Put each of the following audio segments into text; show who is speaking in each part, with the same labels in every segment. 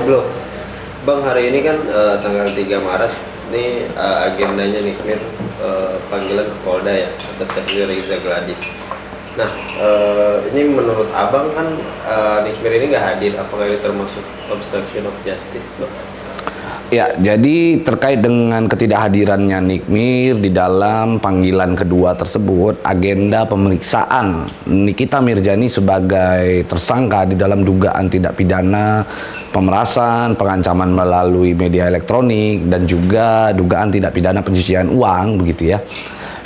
Speaker 1: Bro, Bang, hari ini kan tanggal 3 Maret ini agendanya Nikmir panggilan ke Polda ya atas kasus Riza Gladys. Nah, ini menurut Abang kan Nikmir ini nggak hadir, apakah ini termasuk obstruction of justice, Bang?
Speaker 2: Ya, jadi terkait dengan ketidakhadirannya Nikmir di dalam panggilan kedua tersebut, agenda pemeriksaan Nikita Mirzani sebagai tersangka di dalam dugaan tindak pidana pemerasan, pengancaman melalui media elektronik, dan juga dugaan tindak pidana pencucian uang, begitu ya.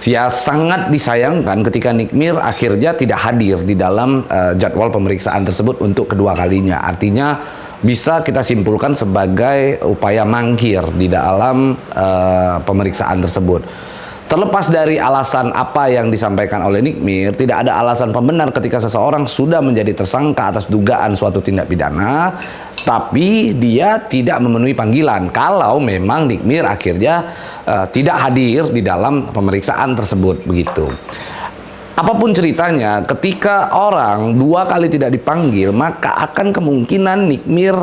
Speaker 2: Ya, sangat disayangkan ketika Nikmir akhirnya tidak hadir di dalam jadwal pemeriksaan tersebut untuk kedua kalinya. Artinya bisa kita simpulkan sebagai upaya mangkir di dalam pemeriksaan tersebut. Terlepas dari alasan apa yang disampaikan oleh Nikmir, tidak ada alasan pembenar ketika seseorang sudah menjadi tersangka atas dugaan suatu tindak pidana, tapi dia tidak memenuhi panggilan. Kalau memang Nikmir akhirnya tidak hadir di dalam pemeriksaan tersebut, begitu. Apapun ceritanya, ketika orang dua kali tidak dipanggil, maka akan kemungkinan Nikmir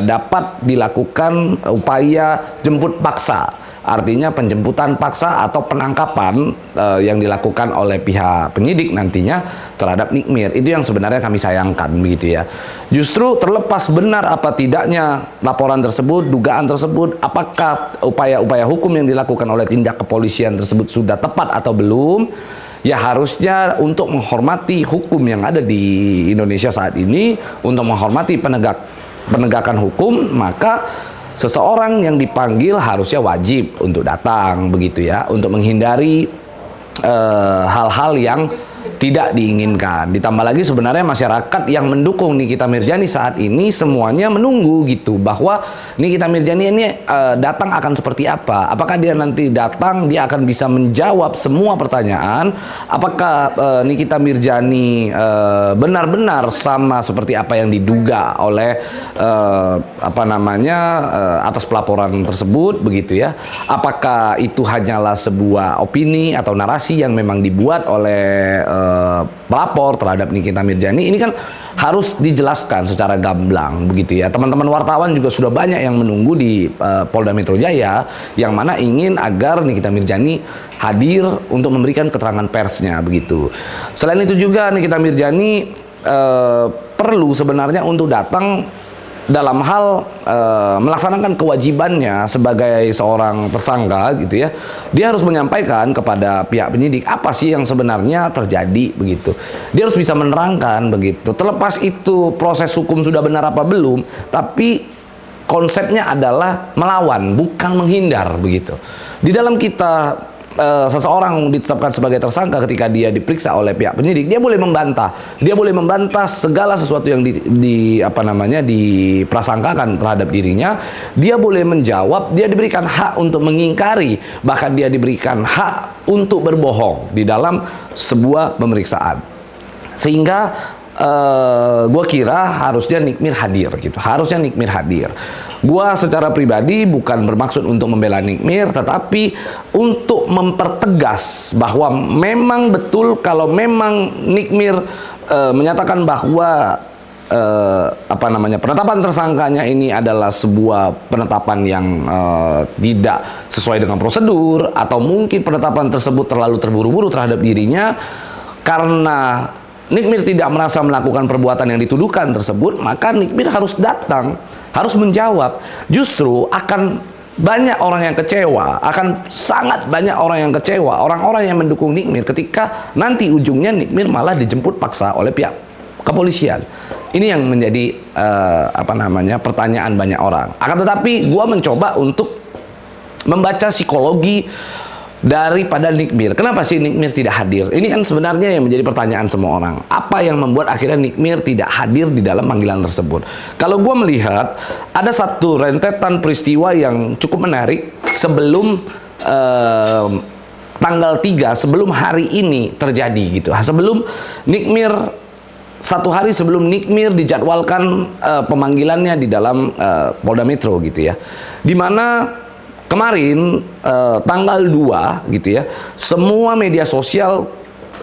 Speaker 2: dapat dilakukan upaya jemput paksa. Artinya penjemputan paksa atau penangkapan yang dilakukan oleh pihak penyidik nantinya terhadap Nikmir. Itu yang sebenarnya kami sayangkan, begitu ya. Justru terlepas benar apa tidaknya laporan tersebut, dugaan tersebut, apakah upaya-upaya hukum yang dilakukan oleh tindak kepolisian tersebut sudah tepat atau belum, ya harusnya untuk menghormati hukum yang ada di Indonesia saat ini, untuk menghormati penegakan hukum, maka seseorang yang dipanggil harusnya wajib untuk datang, begitu ya, untuk menghindari hal-hal yang tidak diinginkan. Ditambah lagi sebenarnya masyarakat yang mendukung Nikita Mirzani saat ini semuanya menunggu gitu, bahwa Nikita Mirzani ini datang akan seperti apa. Apakah dia nanti datang, dia akan bisa menjawab semua pertanyaan. Apakah Nikita Mirzani benar-benar sama seperti apa yang diduga oleh atas pelaporan tersebut, begitu ya. Apakah itu hanyalah sebuah opini atau narasi yang memang dibuat oleh pelapor terhadap Nikita Mirzani. Ini kan harus dijelaskan secara gamblang, begitu ya. Teman-teman wartawan juga sudah banyak yang menunggu di Polda Metro Jaya, yang mana ingin agar Nikita Mirzani hadir untuk memberikan keterangan persnya, begitu. Selain itu juga Nikita Mirzani perlu sebenarnya untuk datang dalam hal melaksanakan kewajibannya sebagai seorang tersangka, gitu ya. Dia harus menyampaikan kepada pihak penyidik apa sih yang sebenarnya terjadi, begitu. Dia harus bisa menerangkan, begitu. Terlepas itu proses hukum sudah benar apa belum, tapi konsepnya adalah melawan, bukan menghindar, begitu. Di dalam kita seseorang ditetapkan sebagai tersangka, ketika dia diperiksa oleh pihak penyidik, dia boleh membantah. Dia boleh membantah segala sesuatu yang diprasangkakan terhadap dirinya. Dia boleh menjawab, dia diberikan hak untuk mengingkari, bahkan dia diberikan hak untuk berbohong di dalam sebuah pemeriksaan. Sehingga gue kira harusnya Nikmir hadir, gitu. Harusnya Nikmir hadir. Gua secara pribadi bukan bermaksud untuk membela Nikmir, tetapi untuk mempertegas bahwa memang betul kalau memang Nikmir menyatakan bahwa penetapan tersangkanya ini adalah sebuah penetapan yang tidak sesuai dengan prosedur, atau mungkin penetapan tersebut terlalu terburu-buru terhadap dirinya karena Nikmir tidak merasa melakukan perbuatan yang dituduhkan tersebut, maka Nikmir harus datang, harus menjawab. Justru akan banyak orang yang kecewa, akan sangat banyak orang yang kecewa, orang-orang yang mendukung Nikmir ketika nanti ujungnya Nikmir malah dijemput paksa oleh pihak kepolisian. Ini yang menjadi pertanyaan banyak orang. Akan tetapi gua mencoba untuk membaca psikologi daripada Nikmir. Kenapa sih Nikmir tidak hadir? Ini kan sebenarnya yang menjadi pertanyaan semua orang. Apa yang membuat akhirnya Nikmir tidak hadir di dalam panggilan tersebut? Kalau gue melihat ada satu rentetan peristiwa yang cukup menarik sebelum tanggal 3, sebelum hari ini terjadi, gitu. Sebelum Nikmir, satu hari sebelum Nikmir dijadwalkan pemanggilannya di dalam Polda Metro, gitu ya. Dimana kemarin tanggal 2, gitu ya, semua media sosial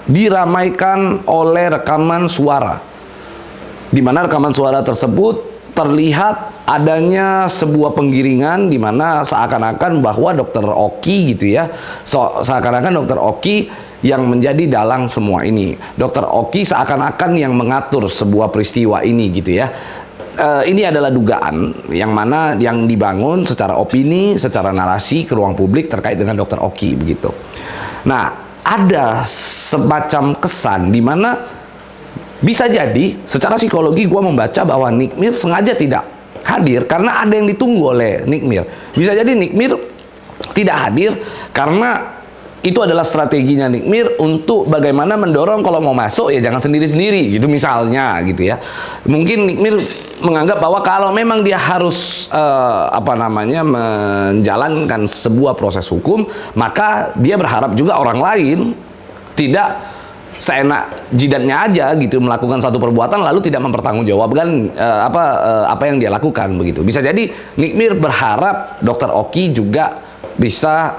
Speaker 2: diramaikan oleh rekaman suara, di mana rekaman suara tersebut terlihat adanya sebuah penggiringan di mana seakan-akan bahwa Dokter Oki gitu ya, seakan-akan Dokter Oki yang menjadi dalang semua ini. Dokter Oki seakan-akan yang mengatur sebuah peristiwa ini gitu ya. Ini adalah dugaan yang mana yang dibangun secara opini, secara narasi ke ruang publik terkait dengan Dokter Oki begitu. Nah, ada semacam kesan di mana bisa jadi secara psikologi gue membaca bahwa Nikmir sengaja tidak hadir karena ada yang ditunggu oleh Nikmir. Bisa jadi Nikmir tidak hadir karena itu adalah strateginya Nikmir untuk bagaimana mendorong kalau mau masuk ya jangan sendiri-sendiri gitu misalnya gitu ya. Mungkin Nikmir menganggap bahwa kalau memang dia harus menjalankan sebuah proses hukum, maka dia berharap juga orang lain tidak seenak jidatnya aja gitu melakukan satu perbuatan lalu tidak mempertanggungjawabkan apa yang dia lakukan begitu. Bisa jadi Nikmir berharap Dokter Oki juga bisa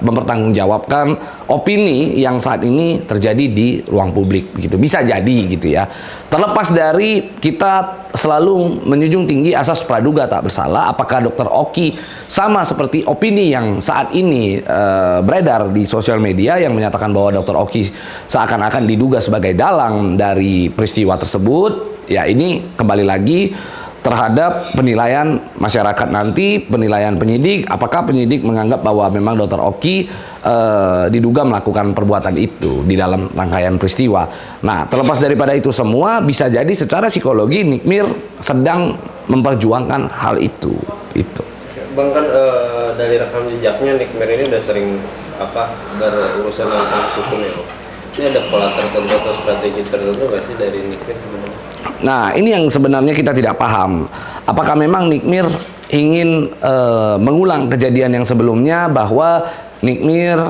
Speaker 2: mempertanggungjawabkan opini yang saat ini terjadi di ruang publik begitu. Bisa jadi gitu ya. Terlepas dari kita selalu menjunjung tinggi asas praduga tak bersalah, apakah Dokter Oki sama seperti opini yang saat ini beredar di sosial media yang menyatakan bahwa Dokter Oki seakan-akan diduga sebagai dalang dari peristiwa tersebut? Ya ini kembali lagi terhadap penilaian masyarakat nanti, penilaian penyidik, apakah penyidik menganggap bahwa memang Dokter Oki diduga melakukan perbuatan itu di dalam rangkaian peristiwa. Nah, terlepas daripada itu semua, bisa jadi secara psikologi Nikmir sedang memperjuangkan hal itu.
Speaker 1: Bang, kan dari rekam jejaknya Nikmir ini udah sering berurusan dengan kasus hukum ya, Bang. Ini ada pola tertentu atau strategi tertentu nggak sih dari Nikmir sebenarnya?
Speaker 2: Nah, ini yang sebenarnya kita tidak paham. Apakah memang Nikmir ingin mengulang kejadian yang sebelumnya bahwa Nikmir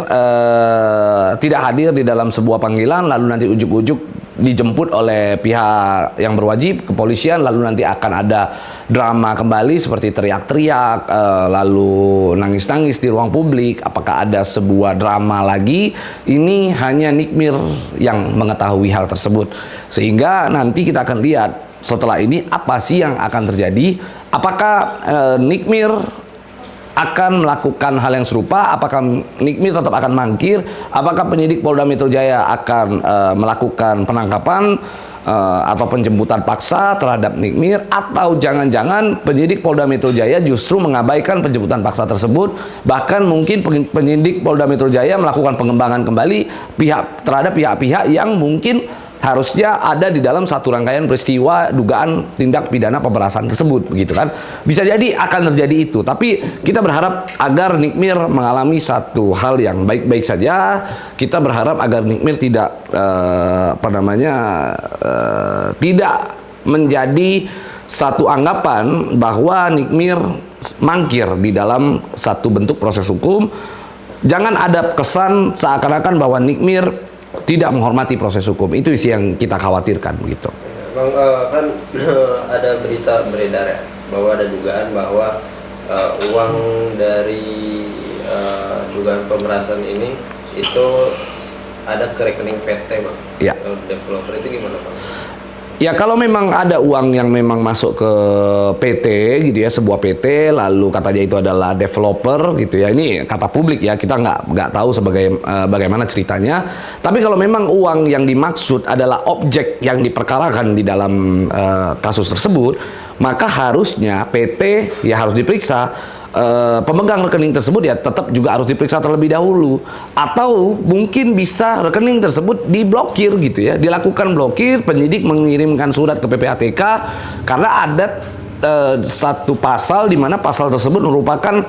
Speaker 2: tidak hadir di dalam sebuah panggilan lalu nanti ujuk-ujuk dijemput oleh pihak yang berwajib, kepolisian, lalu nanti akan ada drama kembali seperti teriak-teriak, lalu nangis-nangis di ruang publik. Apakah ada sebuah drama lagi? Ini hanya Nikmir yang mengetahui hal tersebut. Sehingga nanti kita akan lihat setelah ini apa sih yang akan terjadi. Apakah Nikmir akan melakukan hal yang serupa? Apakah Nikmir tetap akan mangkir? Apakah penyidik Polda Metro Jaya akan melakukan penangkapan atau penjemputan paksa terhadap Nikmir? Atau jangan-jangan penyidik Polda Metro Jaya justru mengabaikan penjemputan paksa tersebut? Bahkan mungkin penyidik Polda Metro Jaya melakukan pengembangan kembali terhadap pihak-pihak yang mungkin harusnya ada di dalam satu rangkaian peristiwa dugaan tindak pidana pemerasan tersebut, begitu kan? Bisa jadi akan terjadi itu, tidak berharap agar Nikmir mengalami satu hal yang baik-baik saja. Kita berharap agar Nikmir tidak tidak menjadi satu anggapan bahwa Nikmir mangkir di dalam satu bentuk proses hukum. Jangan ada kesan seakan-akan bahwa Nikmir tidak menghormati proses hukum. Itu sih yang kita khawatirkan begitu.
Speaker 1: Bang, kan ada berita beredar ya bahwa ada dugaan bahwa uang dari dugaan pemerasan ini itu ada ke rekening PT, Bang.
Speaker 2: Ya.
Speaker 1: Developer itu gimana, Bang?
Speaker 2: Ya, kalau memang ada uang yang memang masuk ke PT gitu ya, sebuah PT, lalu katanya itu adalah developer gitu ya, ini kata publik ya, kita nggak tahu bagaimana ceritanya. Tapi kalau memang uang yang dimaksud adalah objek yang diperkarakan di dalam kasus tersebut, maka harusnya PT ya harus diperiksa. Pemegang rekening tersebut ya tetap juga harus diperiksa terlebih dahulu, atau mungkin bisa rekening tersebut diblokir gitu ya, dilakukan blokir, penyidik mengirimkan surat ke PPATK karena ada satu pasal di mana pasal tersebut merupakan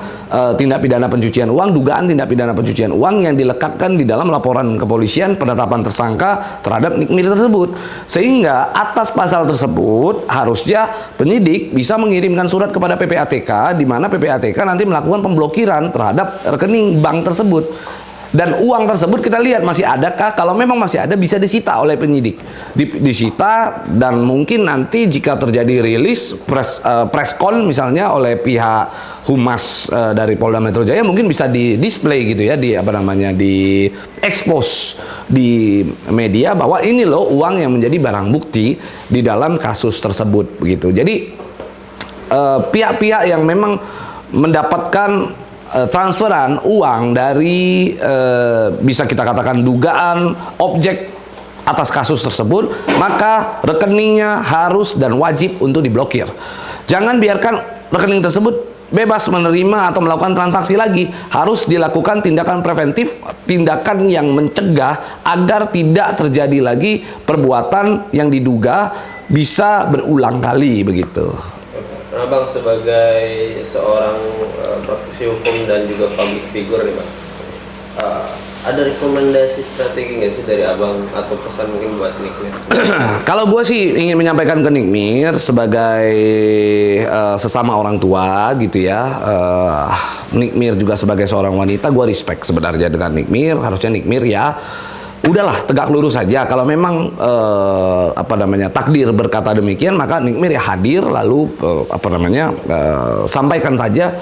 Speaker 2: tindak pidana pencucian uang, dugaan tindak pidana pencucian uang yang dilekatkan di dalam laporan kepolisian penetapan tersangka terhadap Nikmir tersebut. Sehingga atas pasal tersebut harusnya penyidik bisa mengirimkan surat kepada PPATK di mana PPATK nanti melakukan pemblokiran terhadap rekening bank tersebut. Dan uang tersebut kita lihat masih adakah? Kalau memang masih ada, bisa disita oleh penyidik, disita, dan mungkin nanti jika terjadi rilis preskon misalnya oleh pihak humas dari Polda Metro Jaya, mungkin bisa di display gitu ya, di expose di media bahwa ini loh uang yang menjadi barang bukti di dalam kasus tersebut begitu. Jadi pihak-pihak yang memang mendapatkan transferan uang dari bisa kita katakan dugaan objek atas kasus tersebut, maka rekeningnya harus dan wajib untuk diblokir. Jangan biarkan rekening tersebut bebas menerima atau melakukan transaksi lagi. Harus dilakukan tindakan preventif, tindakan yang mencegah agar tidak terjadi lagi perbuatan yang diduga bisa berulang kali begitu.
Speaker 1: Nah, Bang, sebagai seorang praktisi hukum dan juga public figure nih, Bang, ada rekomendasi strategi nggak sih dari Abang atau pesan mungkin buat Nikmir?
Speaker 2: Kalau gue sih ingin menyampaikan ke Nikmir sebagai sesama orang tua gitu ya, Nikmir juga sebagai seorang wanita, gue respect sebenarnya dengan Nikmir. Harusnya Nikmir ya udahlah tegak lurus saja. Kalau memang takdir berkata demikian, maka Nikmir ya hadir lalu sampaikan saja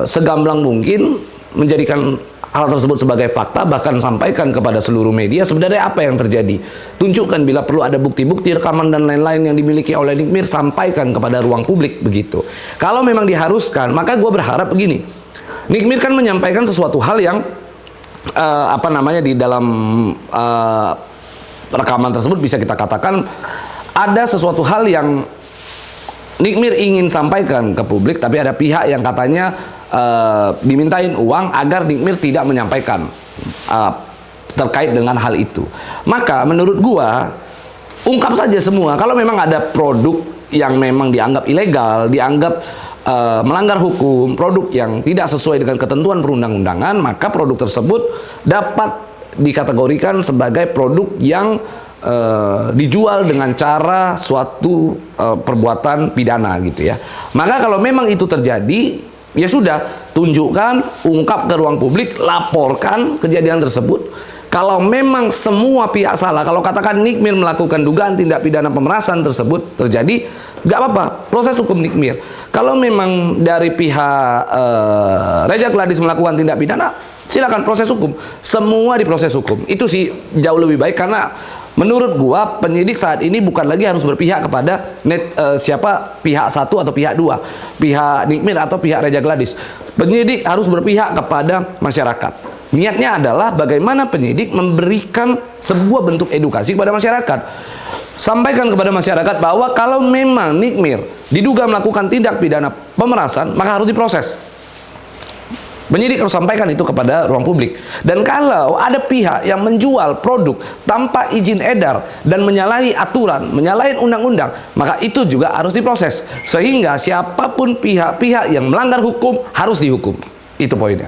Speaker 2: segamblang mungkin, menjadikan hal tersebut sebagai fakta, bahkan sampaikan kepada seluruh media sebenarnya apa yang terjadi. Tunjukkan bila perlu ada bukti-bukti rekaman dan lain-lain yang dimiliki oleh Nikmir, sampaikan kepada ruang publik begitu. Kalau memang diharuskan, maka gue berharap begini. Nikmir kan menyampaikan sesuatu hal yang di dalam rekaman tersebut bisa kita katakan ada sesuatu hal yang Nikmir ingin sampaikan ke publik, tapi ada pihak yang katanya dimintain uang agar Nikmir tidak menyampaikan terkait dengan hal itu. Maka menurut gua ungkap saja semua. Kalau memang ada produk yang memang dianggap ilegal, dianggap melanggar hukum, produk yang tidak sesuai dengan ketentuan perundang-undangan, maka produk tersebut dapat dikategorikan sebagai produk yang dijual dengan cara suatu perbuatan pidana gitu ya. Maka kalau memang itu terjadi, ya sudah, tunjukkan, ungkap ke ruang publik, laporkan kejadian tersebut. Kalau memang semua pihak salah, kalau katakan Nikmir melakukan dugaan tindak pidana pemerasan tersebut terjadi, nggak apa-apa, proses hukum Nikmir. Kalau memang dari pihak Reza Gladys melakukan tindak pidana, silakan proses hukum. Semua diproses hukum. Itu sih jauh lebih baik, karena menurut gua penyidik saat ini bukan lagi harus berpihak kepada siapa pihak satu atau pihak dua, pihak Nikmir atau pihak Reza Gladys. Penyidik harus berpihak kepada masyarakat. Niatnya adalah bagaimana penyidik memberikan sebuah bentuk edukasi kepada masyarakat. Sampaikan kepada masyarakat bahwa kalau memang Nikmir diduga melakukan tindak pidana pemerasan, maka harus diproses. Penyidik harus sampaikan itu kepada ruang publik. Dan kalau ada pihak yang menjual produk tanpa izin edar dan menyalahi aturan, menyalahi undang-undang, maka itu juga harus diproses. Sehingga siapapun pihak-pihak yang melanggar hukum harus dihukum. Itu poinnya.